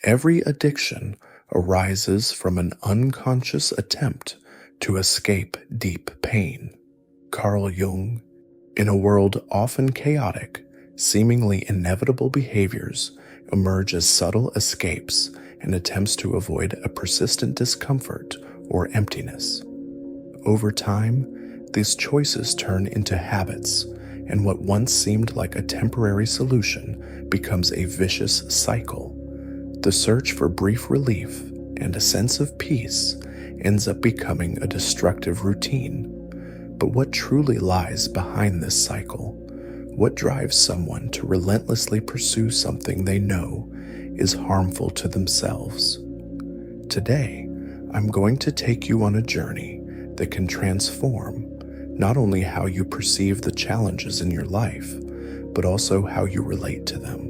Every addiction arises from an unconscious attempt to escape deep pain. Carl Jung, in a world often chaotic, seemingly inevitable behaviors emerge as subtle escapes and attempts to avoid a persistent discomfort or emptiness. Over time, these choices turn into habits, and what once seemed like a temporary solution becomes a vicious cycle. The search for brief relief and a sense of peace ends up becoming a destructive routine. But what truly lies behind this cycle? What drives someone to relentlessly pursue something they know is harmful to themselves? Today, I'm going to take you on a journey that can transform not only how you perceive the challenges in your life, but also how you relate to them.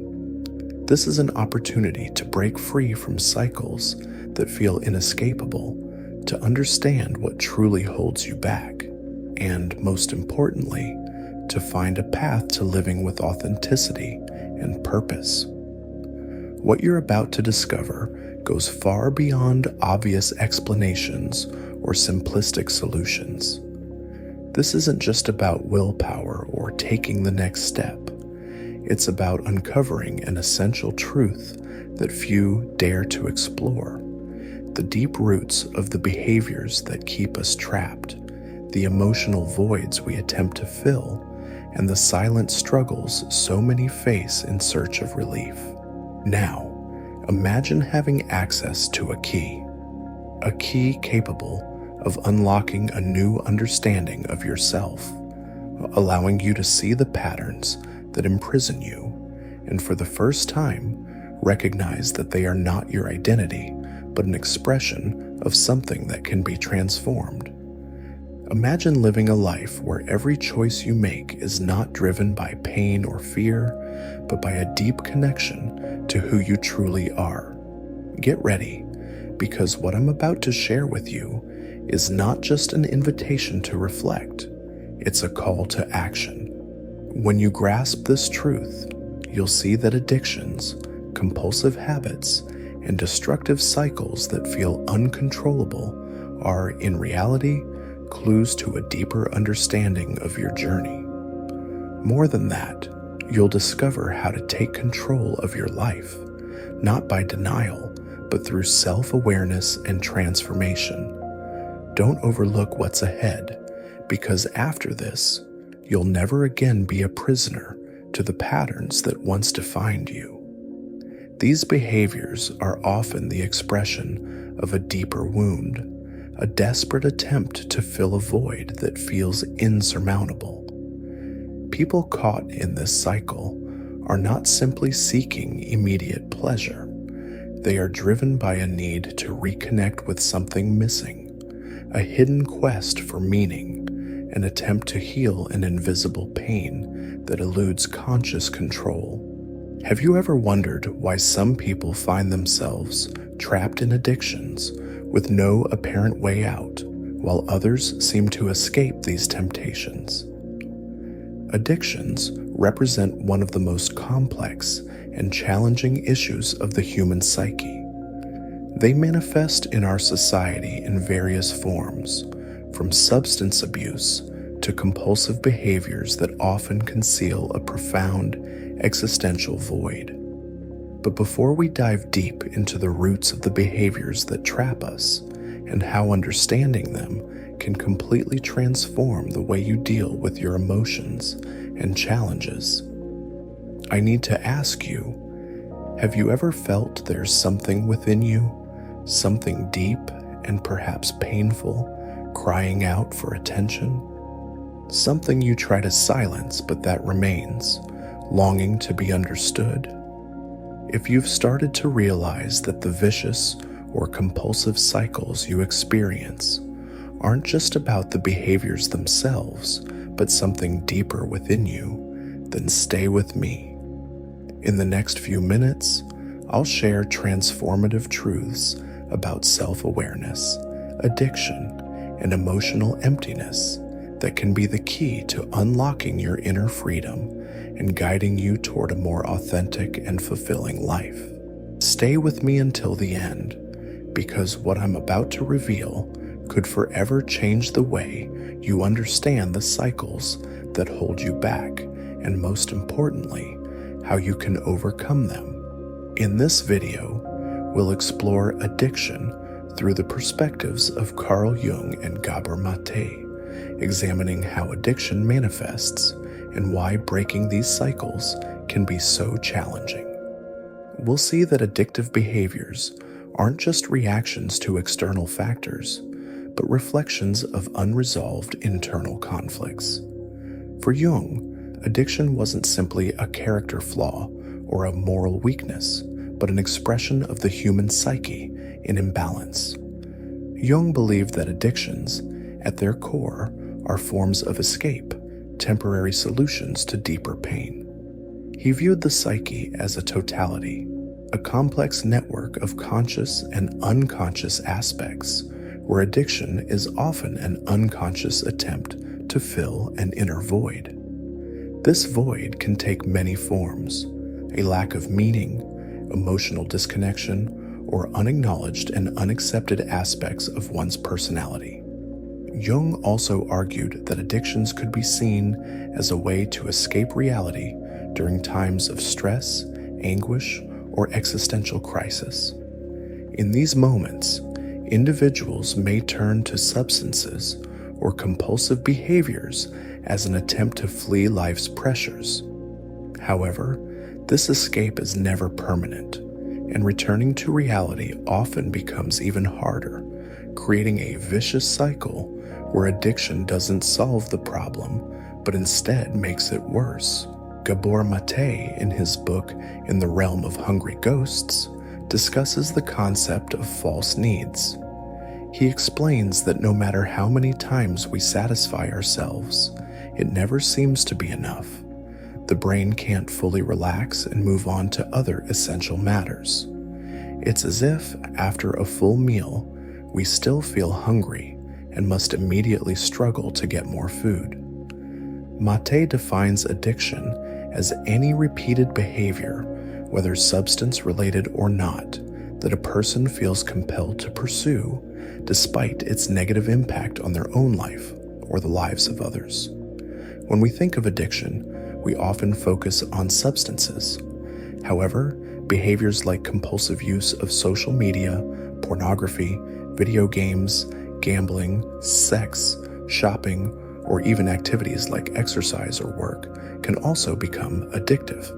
This is an opportunity to break free from cycles that feel inescapable, to understand what truly holds you back, and most importantly, to find a path to living with authenticity and purpose. What you're about to discover goes far beyond obvious explanations or simplistic solutions. This isn't just about willpower or taking the next step. It's about uncovering an essential truth that few dare to explore. The deep roots of the behaviors that keep us trapped, the emotional voids we attempt to fill, and the silent struggles so many face in search of relief. Now, imagine having access to a key capable of unlocking a new understanding of yourself, allowing you to see the patterns that imprison you, and for the first time, recognize that they are not your identity, but an expression of something that can be transformed. Imagine living a life where every choice you make is not driven by pain or fear, but by a deep connection to who you truly are. Get ready, because what I'm about to share with you is not just an invitation to reflect, it's a call to action. When you grasp this truth, you'll see that addictions, compulsive habits, and destructive cycles that feel uncontrollable are, in reality, clues to a deeper understanding of your journey. More than that, you'll discover how to take control of your life, not by denial, but through self-awareness and transformation. Don't overlook what's ahead, because after this, you'll never again be a prisoner to the patterns that once defined you. These behaviors are often the expression of a deeper wound, a desperate attempt to fill a void that feels insurmountable. People caught in this cycle are not simply seeking immediate pleasure. They are driven by a need to reconnect with something missing, a hidden quest for meaning, an attempt to heal an invisible pain that eludes conscious control. Have you ever wondered why some people find themselves trapped in addictions with no apparent way out, while others seem to escape these temptations? Addictions represent one of the most complex and challenging issues of the human psyche. They manifest in our society in various forms, from substance abuse to compulsive behaviors that often conceal a profound existential void. But before we dive deep into the roots of the behaviors that trap us and how understanding them can completely transform the way you deal with your emotions and challenges, I need to ask you, have you ever felt there's something within you, something deep and perhaps painful, crying out for attention? Something you try to silence but that remains, longing to be understood? If you've started to realize that the vicious or compulsive cycles you experience aren't just about the behaviors themselves, but something deeper within you, then stay with me. In the next few minutes, I'll share transformative truths about self-awareness, addiction, and emotional emptiness that can be the key to unlocking your inner freedom and guiding you toward a more authentic and fulfilling life. Stay with me until the end, because what I'm about to reveal could forever change the way you understand the cycles that hold you back, and most importantly, how you can overcome them. In this video, we'll explore addiction through the perspectives of Carl Jung and Gabor Maté, examining how addiction manifests and why breaking these cycles can be so challenging. We'll see that addictive behaviors aren't just reactions to external factors, but reflections of unresolved internal conflicts. For Jung, addiction wasn't simply a character flaw or a moral weakness, but an expression of the human psyche in imbalance. Jung believed that addictions, at their core, are forms of escape, temporary solutions to deeper pain. He viewed the psyche as a totality, a complex network of conscious and unconscious aspects, where addiction is often an unconscious attempt to fill an inner void. This void can take many forms: a lack of meaning, emotional disconnection, or unacknowledged and unaccepted aspects of one's personality. Jung also argued that addictions could be seen as a way to escape reality during times of stress, anguish, or existential crisis. In these moments, individuals may turn to substances or compulsive behaviors as an attempt to flee life's pressures. However, this escape is never permanent, and returning to reality often becomes even harder, creating a vicious cycle where addiction doesn't solve the problem, but instead makes it worse. Gabor Maté, in his book In the Realm of Hungry Ghosts, discusses the concept of false needs. He explains that no matter how many times we satisfy ourselves, it never seems to be enough. The brain can't fully relax and move on to other essential matters. It's as if, after a full meal, we still feel hungry and must immediately struggle to get more food. Maté defines addiction as any repeated behavior, whether substance-related or not, that a person feels compelled to pursue, despite its negative impact on their own life or the lives of others. When we think of addiction, we often focus on substances. However, behaviors like compulsive use of social media, pornography, video games, gambling, sex, shopping, or even activities like exercise or work can also become addictive.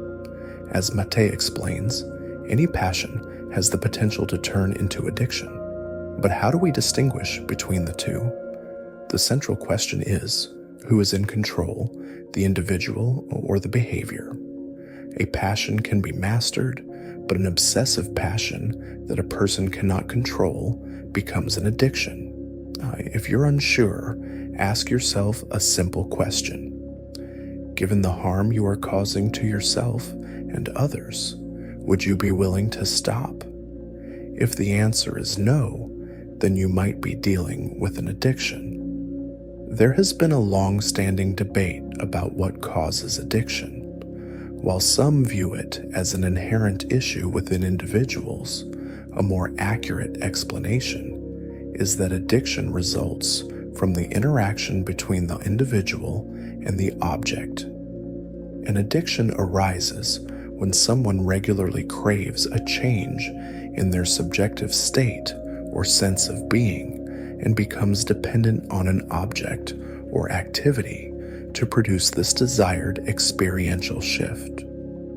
As Maté explains, any passion has the potential to turn into addiction. But how do we distinguish between the two? The central question is, who is in control, the individual or the behavior? A passion can be mastered, but an obsessive passion that a person cannot control becomes an addiction. If you're unsure, ask yourself a simple question. Given the harm you are causing to yourself and others, would you be willing to stop? If the answer is no, then you might be dealing with an addiction. There has been a long-standing debate about what causes addiction. While some view it as an inherent issue within individuals, a more accurate explanation is that addiction results from the interaction between the individual and the object. An addiction arises when someone regularly craves a change in their subjective state or sense of being and becomes dependent on an object or activity to produce this desired experiential shift.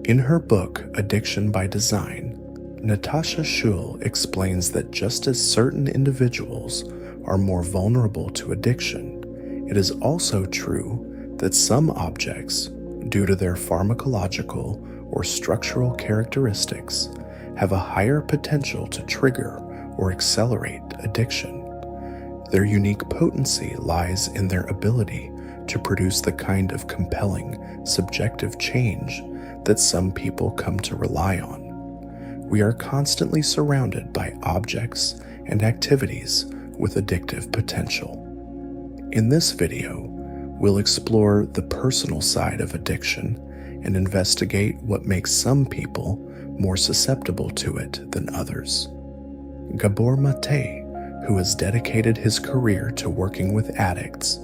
In her book, Addiction by Design, Natasha Schull explains that just as certain individuals are more vulnerable to addiction, it is also true that some objects, due to their pharmacological or structural characteristics, have a higher potential to trigger or accelerate addiction. Their unique potency lies in their ability to produce the kind of compelling, subjective change that some people come to rely on. We are constantly surrounded by objects and activities with addictive potential. In this video, we'll explore the personal side of addiction and investigate what makes some people more susceptible to it than others. Gabor Maté, who has dedicated his career to working with addicts,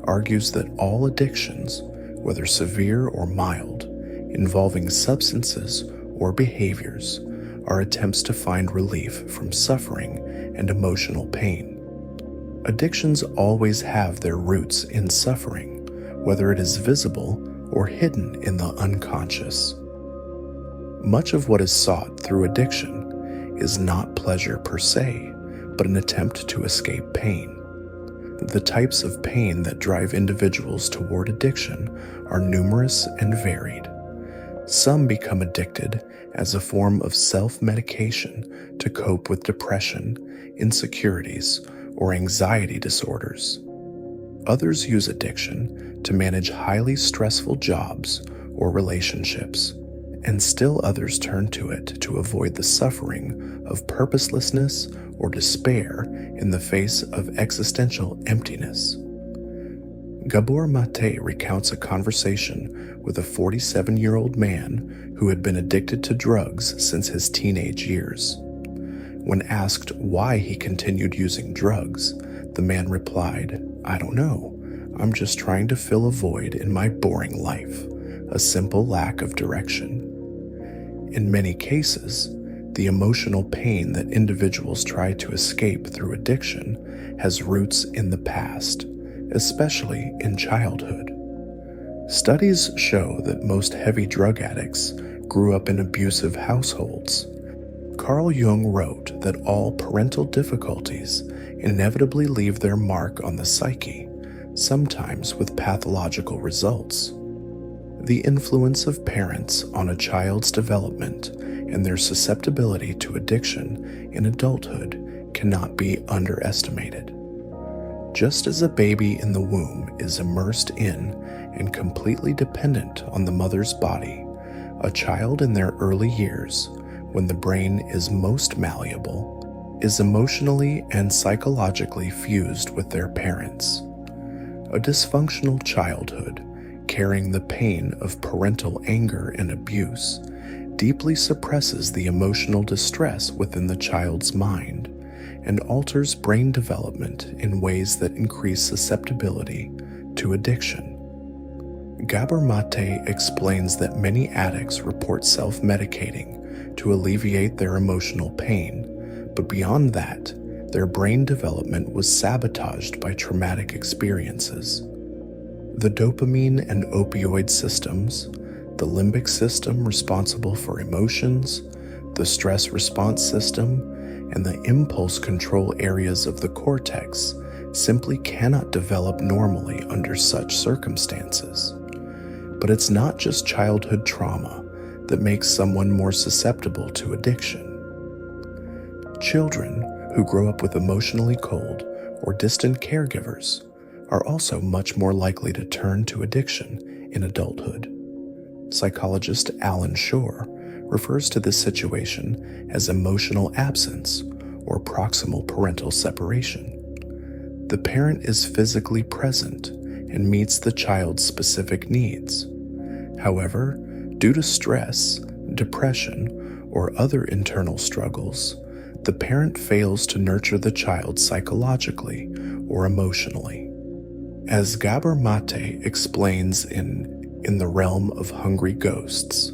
argues that all addictions, whether severe or mild, involving substances or behaviors, are attempts to find relief from suffering and emotional pain. Addictions always have their roots in suffering, whether it is visible or hidden in the unconscious. Much of what is sought through addiction is not pleasure per se, but an attempt to escape pain. The types of pain that drive individuals toward addiction are numerous and varied. Some become addicted as a form of self-medication to cope with depression, insecurities, or anxiety disorders. Others use addiction to manage highly stressful jobs or relationships, and still others turn to it to avoid the suffering of purposelessness or despair in the face of existential emptiness. Gabor Maté recounts a conversation with a 47-year-old man who had been addicted to drugs since his teenage years. When asked why he continued using drugs, the man replied, "I don't know. I'm just trying to fill a void in my boring life, a simple lack of direction." In many cases, the emotional pain that individuals try to escape through addiction has roots in the past, especially in childhood. Studies show that most heavy drug addicts grew up in abusive households. Carl Jung wrote that all parental difficulties inevitably leave their mark on the psyche, sometimes with pathological results. The influence of parents on a child's development and their susceptibility to addiction in adulthood cannot be underestimated. Just as a baby in the womb is immersed in and completely dependent on the mother's body, a child in their early years, when the brain is most malleable, is emotionally and psychologically fused with their parents. A dysfunctional childhood, carrying the pain of parental anger and abuse, deeply suppresses the emotional distress within the child's mind and alters brain development in ways that increase susceptibility to addiction. Gabor Maté explains that many addicts report self-medicating to alleviate their emotional pain, but beyond that, their brain development was sabotaged by traumatic experiences. The dopamine and opioid systems, the limbic system responsible for emotions, the stress response system, and the impulse control areas of the cortex simply cannot develop normally under such circumstances. But it's not just childhood trauma that makes someone more susceptible to addiction. Children who grow up with emotionally cold or distant caregivers are also much more likely to turn to addiction in adulthood. Psychologist Alan Shore refers to this situation as emotional absence or proximal parental separation. The parent is physically present and meets the child's specific needs. However, due to stress, depression, or other internal struggles, the parent fails to nurture the child psychologically or emotionally. As Gabor Maté explains in The Realm of Hungry Ghosts,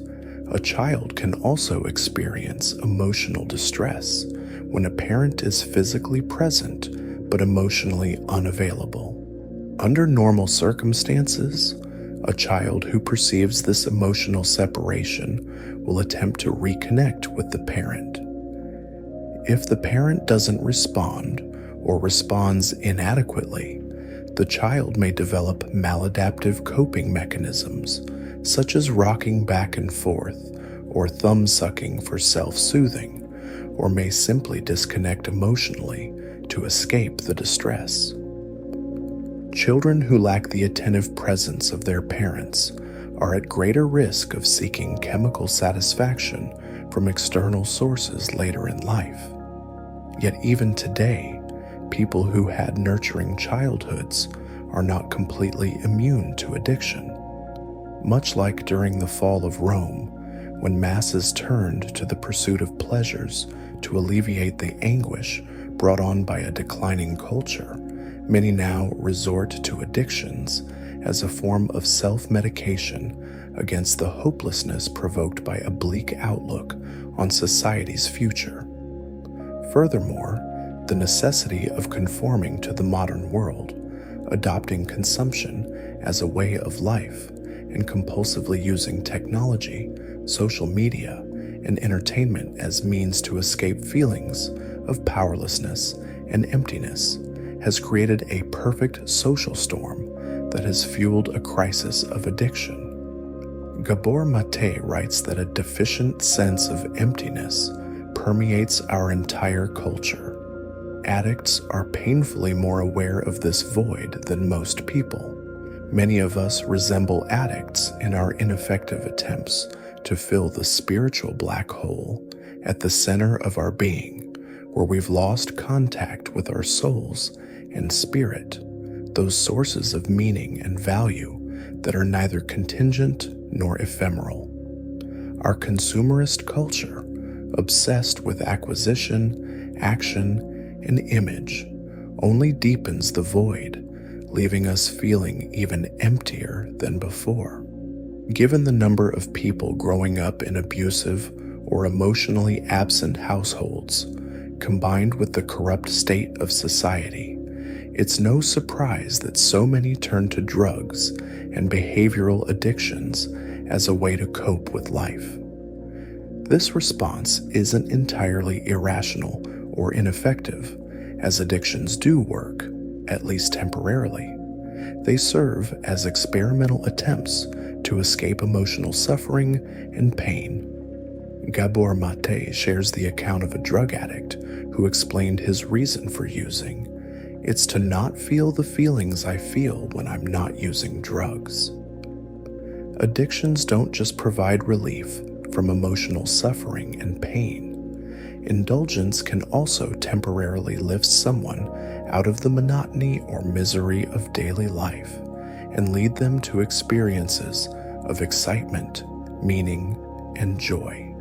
a child can also experience emotional distress when a parent is physically present but emotionally unavailable. Under normal circumstances, a child who perceives this emotional separation will attempt to reconnect with the parent. If the parent doesn't respond or responds inadequately, the child may develop maladaptive coping mechanisms, such as rocking back and forth or thumb-sucking for self-soothing, or may simply disconnect emotionally to escape the distress. Children who lack the attentive presence of their parents are at greater risk of seeking chemical satisfaction from external sources later in life. Yet even today, people who had nurturing childhoods are not completely immune to addiction. Much like during the fall of Rome, When masses turned to the pursuit of pleasures to alleviate the anguish brought on by a declining culture, many now resort to addictions as a form of self-medication against the hopelessness provoked by a bleak outlook on society's future. Furthermore, the necessity of conforming to the modern world, adopting consumption as a way of life, and compulsively using technology, social media, and entertainment as means to escape feelings of powerlessness and emptiness has created a perfect social storm that has fueled a crisis of addiction. Gabor Maté writes that a deficient sense of emptiness permeates our entire culture. Addicts are painfully more aware of this void than most people. Many of us resemble addicts in our ineffective attempts to fill the spiritual black hole at the center of our being, where we've lost contact with our souls and spirit, those sources of meaning and value that are neither contingent nor ephemeral. Our consumerist culture, obsessed with acquisition, action, and image, only deepens the void, leaving us feeling even emptier than before. Given the number of people growing up in abusive or emotionally absent households, combined with the corrupt state of society, it's no surprise that so many turn to drugs and behavioral addictions as a way to cope with life. This response isn't entirely irrational or ineffective, as addictions do work, at least temporarily. They serve as experimental attempts to escape emotional suffering and pain. Gabor Maté shares the account of a drug addict who explained his reason for using. It's to not feel the feelings I feel when I'm not using drugs. Addictions don't just provide relief from emotional suffering and pain. Indulgence can also temporarily lift someone out of the monotony or misery of daily life and lead them to experiences of excitement, meaning, and joy.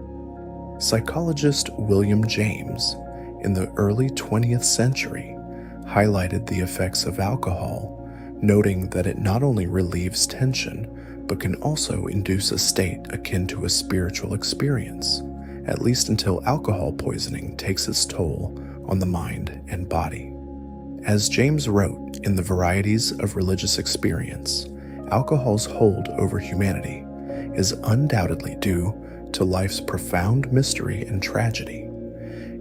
Psychologist William James, in the early 20th century, highlighted the effects of alcohol, noting that it not only relieves tension, but can also induce a state akin to a spiritual experience, at least until alcohol poisoning takes its toll on the mind and body. As James wrote in The Varieties of Religious Experience, alcohol's hold over humanity is undoubtedly due to life's profound mystery and tragedy.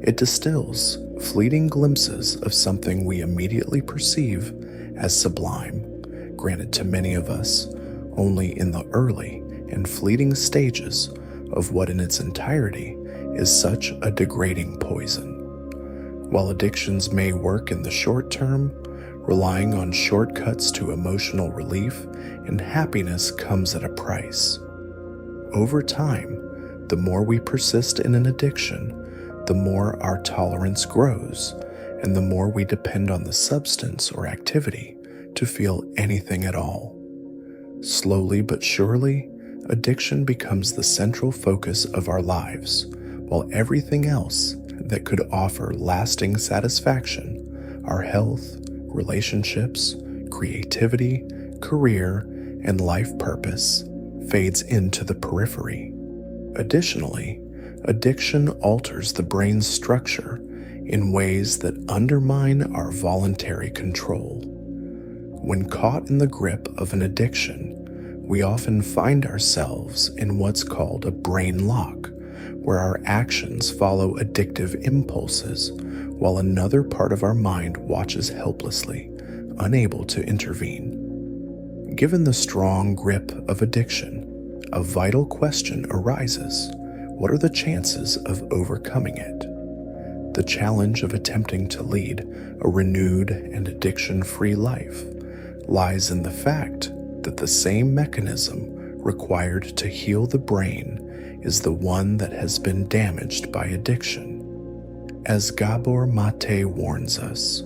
It distills fleeting glimpses of something we immediately perceive as sublime, granted to many of us only in the early and fleeting stages of what in its entirety is such a degrading poison. While addictions may work in the short term, relying on shortcuts to emotional relief and happiness comes at a price. Over time, the more we persist in an addiction, the more our tolerance grows, and the more we depend on the substance or activity to feel anything at all. Slowly but surely, addiction becomes the central focus of our lives, while everything else that could offer lasting satisfaction, our health, relationships, creativity, career, and life purpose, fades into the periphery. Additionally, addiction alters the brain's structure in ways that undermine our voluntary control. When caught in the grip of an addiction, we often find ourselves in what's called a brain lock, where our actions follow addictive impulses, while another part of our mind watches helplessly, unable to intervene. Given the strong grip of addiction, a vital question arises: what are the chances of overcoming it? The challenge of attempting to lead a renewed and addiction-free life lies in the fact that the same mechanism required to heal the brain is the one that has been damaged by addiction. As Gabor Maté warns us,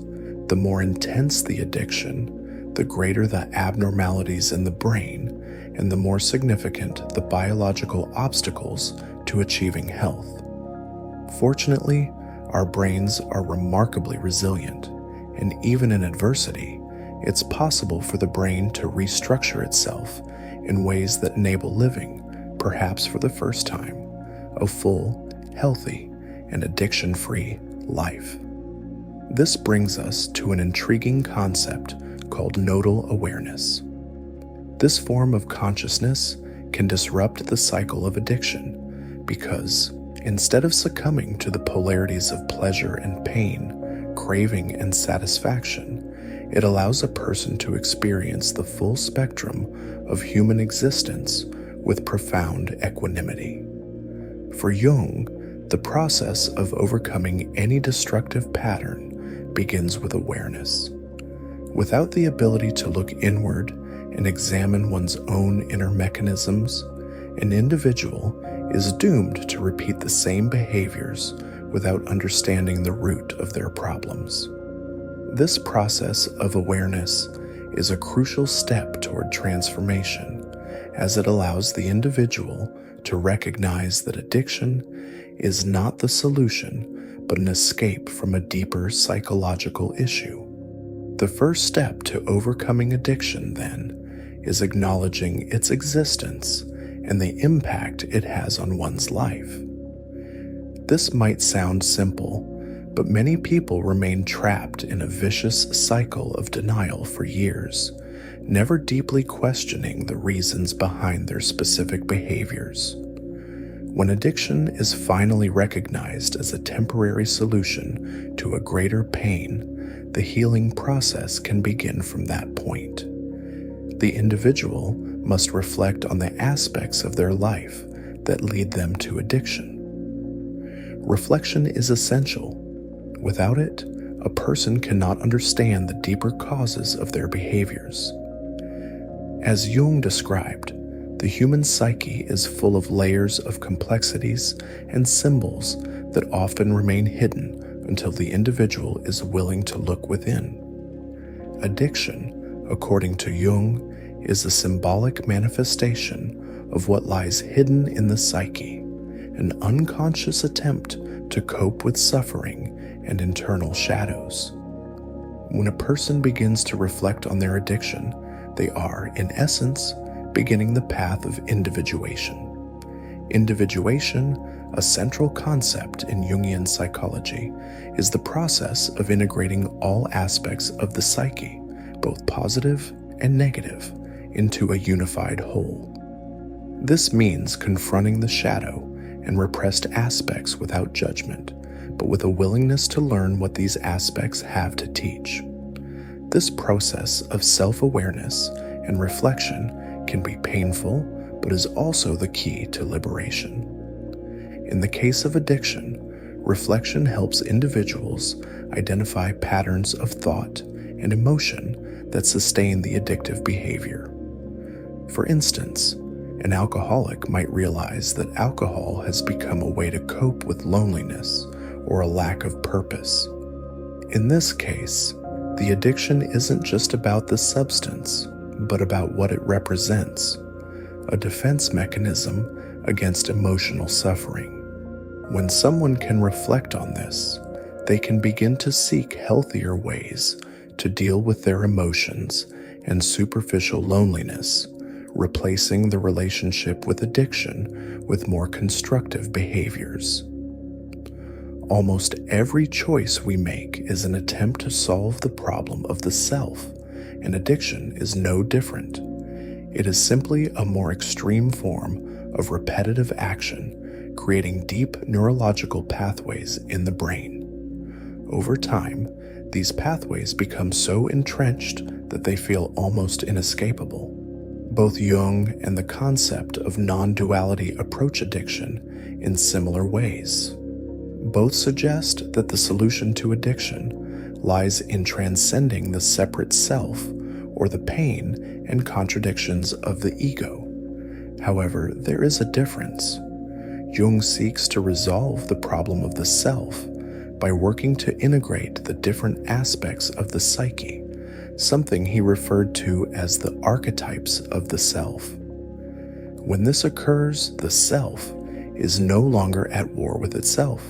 the more intense the addiction, the greater the abnormalities in the brain and the more significant the biological obstacles to achieving health. Fortunately, our brains are remarkably resilient, and even in adversity, it's possible for the brain to restructure itself in ways that enable living, perhaps for the first time, a full, healthy, and addiction-free life. This brings us to an intriguing concept called nodal awareness. This form of consciousness can disrupt the cycle of addiction because, instead of succumbing to the polarities of pleasure and pain, craving and satisfaction, it allows a person to experience the full spectrum of human existence with profound equanimity. For Jung, the process of overcoming any destructive pattern begins with awareness. Without the ability to look inward and examine one's own inner mechanisms, an individual is doomed to repeat the same behaviors without understanding the root of their problems. This process of awareness is a crucial step toward transformation, as it allows the individual to recognize that addiction is not the solution, but an escape from a deeper psychological issue. The first step to overcoming addiction, then, is acknowledging its existence and the impact it has on one's life. This might sound simple, but many people remain trapped in a vicious cycle of denial for years, never deeply questioning the reasons behind their specific behaviors. When addiction is finally recognized as a temporary solution to a greater pain, the healing process can begin from that point. The individual must reflect on the aspects of their life that lead them to addiction. Reflection is essential. Without it, a person cannot understand the deeper causes of their behaviors. As Jung described, the human psyche is full of layers of complexities and symbols that often remain hidden until the individual is willing to look within. Addiction, according to Jung, is a symbolic manifestation of what lies hidden in the psyche, an unconscious attempt to cope with suffering and internal shadows. When a person begins to reflect on their addiction, they are, in essence, beginning the path of individuation. Individuation, a central concept in Jungian psychology, is the process of integrating all aspects of the psyche, both positive and negative, into a unified whole. This means confronting the shadow and repressed aspects without judgment, but with a willingness to learn what these aspects have to teach. This process of self-awareness and reflection can be painful, but is also the key to liberation. In the case of addiction, reflection helps individuals identify patterns of thought and emotion that sustain the addictive behavior. For instance, an alcoholic might realize that alcohol has become a way to cope with loneliness or a lack of purpose. In this case, the addiction isn't just about the substance, but about what it represents, a defense mechanism against emotional suffering. When someone can reflect on this, they can begin to seek healthier ways to deal with their emotions and superficial loneliness, replacing the relationship with addiction with more constructive behaviors. Almost every choice we make is an attempt to solve the problem of the self, and addiction is no different. It is simply a more extreme form of repetitive action, creating deep neurological pathways in the brain. Over time, these pathways become so entrenched that they feel almost inescapable. Both Jung and the concept of non-duality approach addiction in similar ways. Both suggest that the solution to addiction lies in transcending the separate self or the pain and contradictions of the ego. However, there is a difference. Jung seeks to resolve the problem of the self by working to integrate the different aspects of the psyche, something he referred to as the archetypes of the self. When this occurs, the self is no longer at war with itself,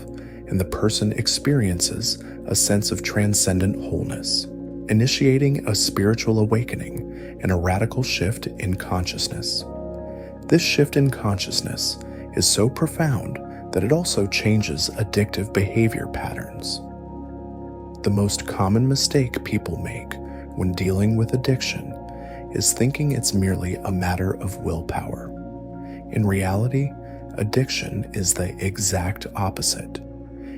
and the person experiences a sense of transcendent wholeness, initiating a spiritual awakening and a radical shift in consciousness. This shift in consciousness is so profound that it also changes addictive behavior patterns. The most common mistake people make when dealing with addiction is thinking it's merely a matter of willpower. In reality, addiction is the exact opposite.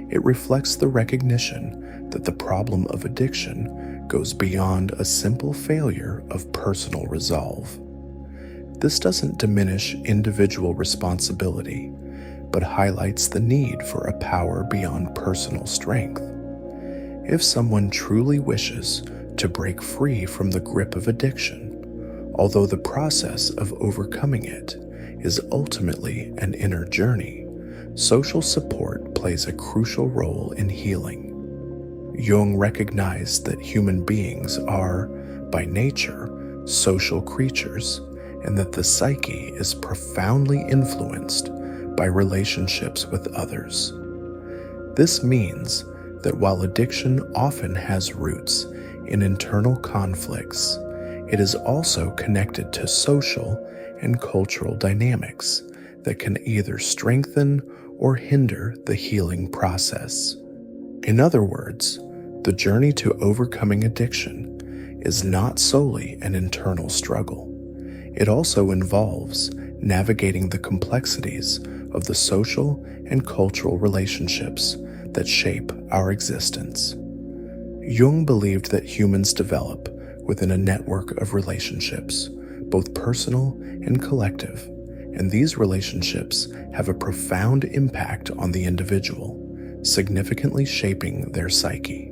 It reflects the recognition that the problem of addiction goes beyond a simple failure of personal resolve. This doesn't diminish individual responsibility, but highlights the need for a power beyond personal strength. If someone truly wishes to break free from the grip of addiction, although the process of overcoming it is ultimately an inner journey, social support plays a crucial role in healing. Jung recognized that human beings are, by nature, social creatures, and that the psyche is profoundly influenced by relationships with others. This means that while addiction often has roots in internal conflicts, it is also connected to social and cultural dynamics that can either strengthen or hinder the healing process. In other words, the journey to overcoming addiction is not solely an internal struggle. It also involves navigating the complexities of the social and cultural relationships that shape our existence. Jung believed that humans develop within a network of relationships, both personal and collective, and these relationships have a profound impact on the individual, significantly shaping their psyche.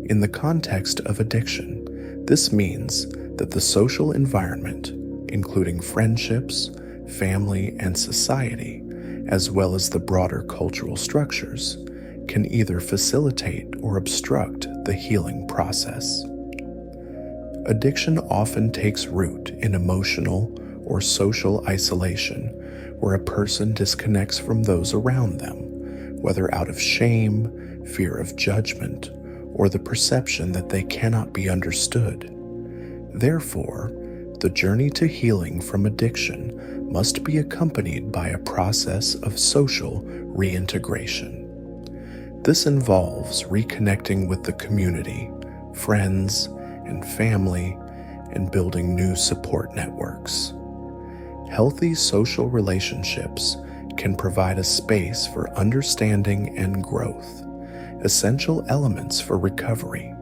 In the context of addiction, this means that the social environment, including friendships, family, and society, as well as the broader cultural structures, can either facilitate or obstruct the healing process. Addiction often takes root in emotional or social isolation, where a person disconnects from those around them, whether out of shame, fear of judgment, or the perception that they cannot be understood. Therefore, the journey to healing from addiction must be accompanied by a process of social reintegration. This involves reconnecting with the community, friends, and family, and building new support networks. Healthy social relationships can provide a space for understanding and growth, essential elements for recovery.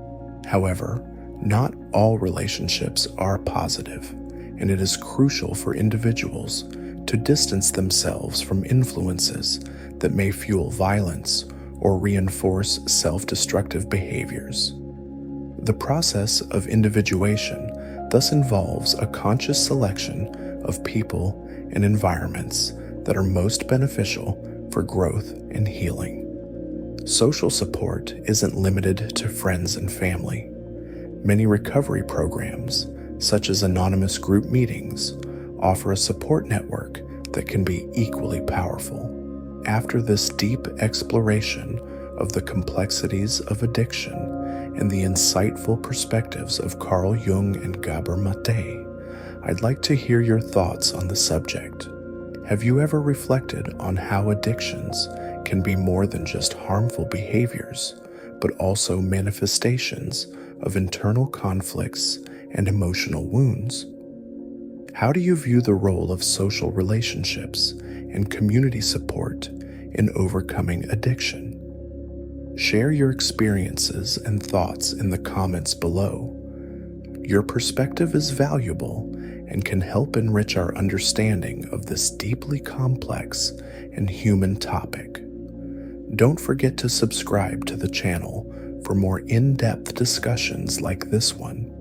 However, not all relationships are positive, and it is crucial for individuals to distance themselves from influences that may fuel violence or reinforce self-destructive behaviors. The process of individuation thus involves a conscious selection of people and environments that are most beneficial for growth and healing. Social support isn't limited to friends and family. Many recovery programs, such as anonymous group meetings, offer a support network that can be equally powerful. After this deep exploration of the complexities of addiction and the insightful perspectives of Carl Jung and Gabor Maté, I'd like to hear your thoughts on the subject. Have you ever reflected on how addictions can be more than just harmful behaviors, but also manifestations of internal conflicts and emotional wounds? How do you view the role of social relationships and community support in overcoming addiction? Share your experiences and thoughts in the comments below. Your perspective is valuable and can help enrich our understanding of this deeply complex and human topic. Don't forget to subscribe to the channel for more in-depth discussions like this one.